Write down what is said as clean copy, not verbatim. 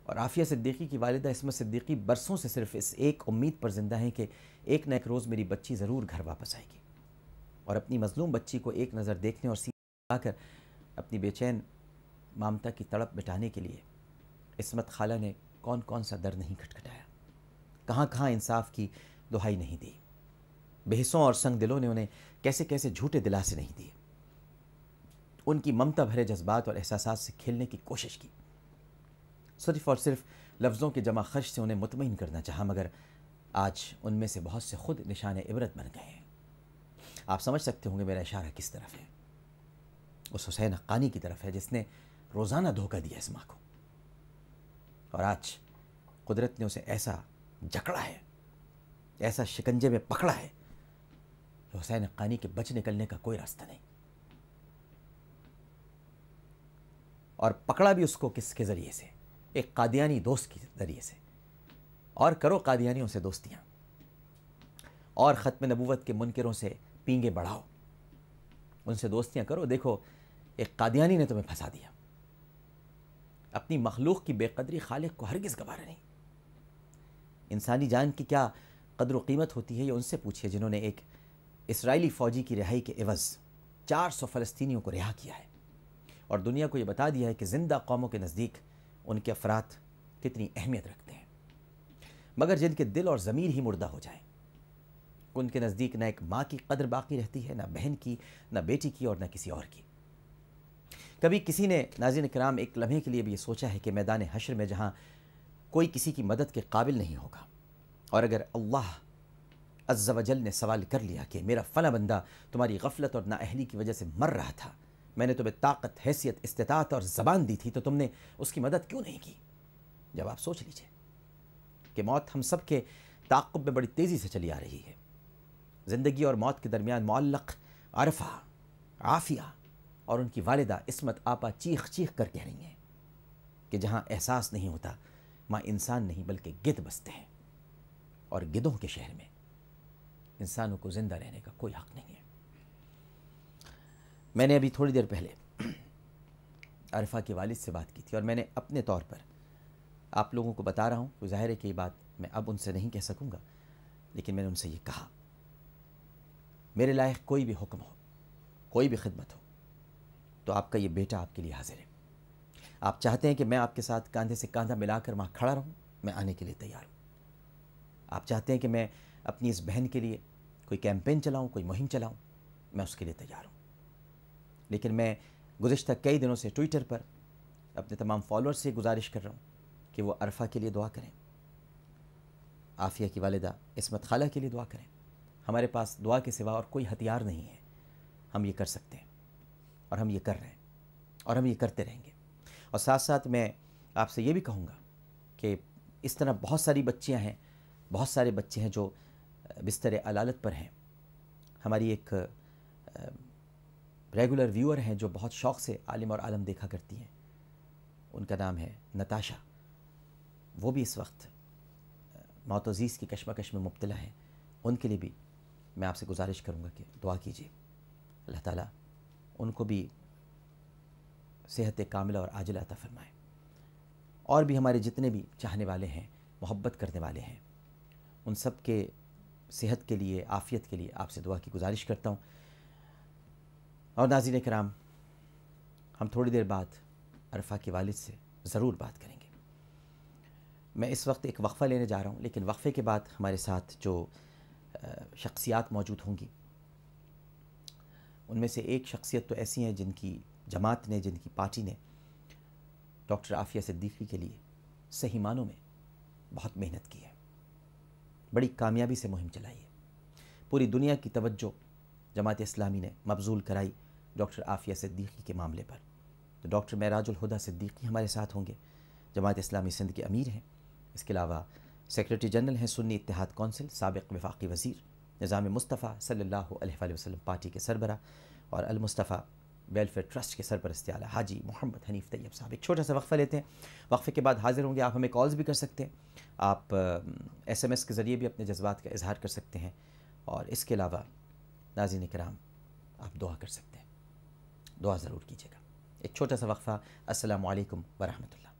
اور عافیہ صدیقی کی والدہ عصمت صدیقی برسوں سے صرف اس ایک امید پر زندہ ہیں کہ ایک نہ ایک روز میری بچی ضرور گھر واپس آئے گی، اور اپنی مظلوم بچی کو ایک نظر دیکھنے اور سینہ لگا کر اپنی بے چین مامتا کی تڑپ مٹانے کے لیے عصمت خالہ نے کون کون سا در نہیں کھٹکھٹایا، کہاں کہاں انصاف کی دہائی نہیں دی، بے حسوں اور سنگ دلوں نے انہیں کیسے کیسے جھوٹے دلاسے نہیں دیے، ان کی ممتا بھرے جذبات اور احساسات سے کھیلنے کی کوشش کی، صرف اور صرف لفظوں کے جمع خرچ سے انہیں مطمئن کرنا چاہا، مگر آج ان میں سے بہت سے خود نشان عبرت بن گئے ہیں۔ آپ سمجھ سکتے ہوں گے میرا اشارہ کس طرف ہے، اس حسین حقانی کی طرف ہے جس نے روزانہ دھوکہ دیا اس ماں کو، اور آج قدرت نے اسے ایسا جکڑا ہے، ایسا شکنجے میں پکڑا ہے کہ حسین حقانی کے بچ نکلنے کا کوئی راستہ نہیں، اور پکڑا بھی اس کو کس کے ذریعے سے؟ ایک قادیانی دوست کے ذریعے سے۔ اور کرو قادیانیوں سے دوستیاں، اور ختم نبوت کے منکروں سے پینگے بڑھاؤ، ان سے دوستیاں کرو، دیکھو ایک قادیانی نے تمہیں پھنسا دیا۔ اپنی مخلوق کی بے قدری خالق کو ہرگز گوارا نہیں۔ انسانی جان کی کیا قدر و قیمت ہوتی ہے یہ ان سے پوچھئے جنہوں نے ایک اسرائیلی فوجی کی رہائی کے عوض 400 فلسطینیوں کو رہا کیا ہے، اور دنیا کو یہ بتا دیا ہے کہ زندہ قوموں کے نزدیک ان کے افراد کتنی اہمیت رکھتے ہیں، مگر جن کے دل اور ضمیر ہی مردہ ہو جائیں، ان کے نزدیک نہ ایک ماں کی قدر باقی رہتی ہے، نہ بہن کی، نہ بیٹی کی، اور نہ کسی اور کی۔ کبھی کسی نے ناظرین کرام ایک لمحے کے لیے بھی یہ سوچا ہے کہ میدان حشر میں جہاں کوئی کسی کی مدد کے قابل نہیں ہوگا، اور اگر اللہ عز و جل نے سوال کر لیا کہ میرا فلاں بندہ تمہاری غفلت اور نااہلی کی وجہ سے مر رہا تھا، میں نے تمہیں طاقت، حیثیت، استطاعت اور زبان دی تھی، تو تم نے اس کی مدد کیوں نہیں کی؟ جب آپ سوچ لیجئے کہ موت ہم سب کے تعاقب میں بڑی تیزی سے چلی آ رہی ہے، زندگی اور موت کے درمیان معلق عرفہ، عافیہ اور ان کی والدہ عصمت آپا چیخ چیخ کر کہہ رہی ہیں کہ جہاں احساس نہیں ہوتا وہاں انسان نہیں بلکہ گدھ بستے ہیں، اور گدھوں کے شہر میں انسانوں کو زندہ رہنے کا کوئی حق نہیں ہے۔ میں نے ابھی تھوڑی دیر پہلے عرفہ کے والد سے بات کی تھی، اور میں نے اپنے طور پر آپ لوگوں کو بتا رہا ہوں کہ ظاہر ہے کہ یہ بات میں اب ان سے نہیں کہہ سکوں گا، لیکن میں نے ان سے یہ کہا، میرے لائق کوئی بھی حکم ہو، کوئی بھی خدمت ہو، تو آپ کا یہ بیٹا آپ کے لیے حاضر ہے۔ آپ چاہتے ہیں کہ میں آپ کے ساتھ کاندھے سے کاندھا ملا کر وہاں کھڑا رہوں، میں آنے کے لیے تیار ہوں۔ آپ چاہتے ہیں کہ میں اپنی اس بہن کے لیے کوئی کیمپین چلاؤں، کوئی مہم چلاؤں، میں اس کے لیے تیار ہوں۔ لیکن میں گزشتہ کئی دنوں سے ٹویٹر پر اپنے تمام فالوورز سے گزارش کر رہا ہوں کہ وہ عرفہ کے لیے دعا کریں، عافیہ کی والدہ عصمت خالہ کے لیے دعا کریں۔ ہمارے پاس دعا کے سوا اور کوئی ہتھیار نہیں ہے، ہم یہ کر سکتے ہیں، اور ہم یہ کر رہے ہیں، اور ہم یہ کرتے رہیں گے۔ اور ساتھ ساتھ میں آپ سے یہ بھی کہوں گا کہ اس طرح بہت ساری بچیاں ہیں، بہت سارے بچے ہیں جو بستر علالت پر ہیں۔ ہماری ایک ریگولر ویور ہیں جو بہت شوق سے عالم اور عالم دیکھا کرتی ہیں، ان کا نام ہے نتاشا، وہ بھی اس وقت موت و زیست کی کشمکش میں مبتلا ہیں۔ ان کے لیے بھی میں آپ سے گزارش کروں گا کہ دعا کیجیے، اللہ تعالیٰ ان کو بھی صحت کاملہ اور عاجلہ عطا فرمائے۔ اور بھی ہمارے جتنے بھی چاہنے والے ہیں، محبت کرنے والے ہیں، ان سب کے صحت کے لیے، عافیت کے لیے آپ سے دعا کی گزارش کرتا ہوں۔ اور ناظرین کرام، ہم تھوڑی دیر بعد عرفہ کے والد سے ضرور بات کریں گے۔ میں اس وقت ایک وقفہ لینے جا رہا ہوں، لیکن وقفے کے بعد ہمارے ساتھ جو شخصیات موجود ہوں گی، ان میں سے ایک شخصیت تو ایسی ہیں جن کی جماعت نے، جن کی پارٹی نے ڈاکٹر عافیہ صدیقی کے لیے صحیح معنوں میں بہت محنت کی ہے، بڑی کامیابی سے مہم چلائی ہے۔ پوری دنیا کی توجہ جماعت اسلامی نے مبذول کرائی ڈاکٹر عافیہ صدیقی کے معاملے پر۔ تو ڈاکٹر معراج الہدیٰ صدیقی ہمارے ساتھ ہوں گے، جماعت اسلامی سندھ کے امیر ہیں، اس کے علاوہ سیکریٹری جنرل ہیں سنی اتحاد کونسل، سابق وفاقی وزیر، نظام مصطفیٰ صلی اللہ علیہ وآلہ وسلم پارٹی کے سربراہ، اور المصطفیٰ ویلفیئر ٹرسٹ کے سرپرست اعلیٰ حاجی محمد حنیف طیب صاحب۔ ایک چھوٹا سا وقفہ لیتے ہیں، وقفے کے بعد حاضر ہوں گے۔ آپ ہمیں کالز بھی کر سکتے ہیں، آپ ایس ایم ایس کے ذریعے بھی اپنے جذبات کا اظہار کر سکتے ہیں، اور اس کے علاوہ ناظرین کرام آپ دعا کر سکتے ہیں، دعا ضرور کیجیے گا۔ ایک چھوٹا سا وقفہ۔ السلام علیکم ورحمۃ اللہ۔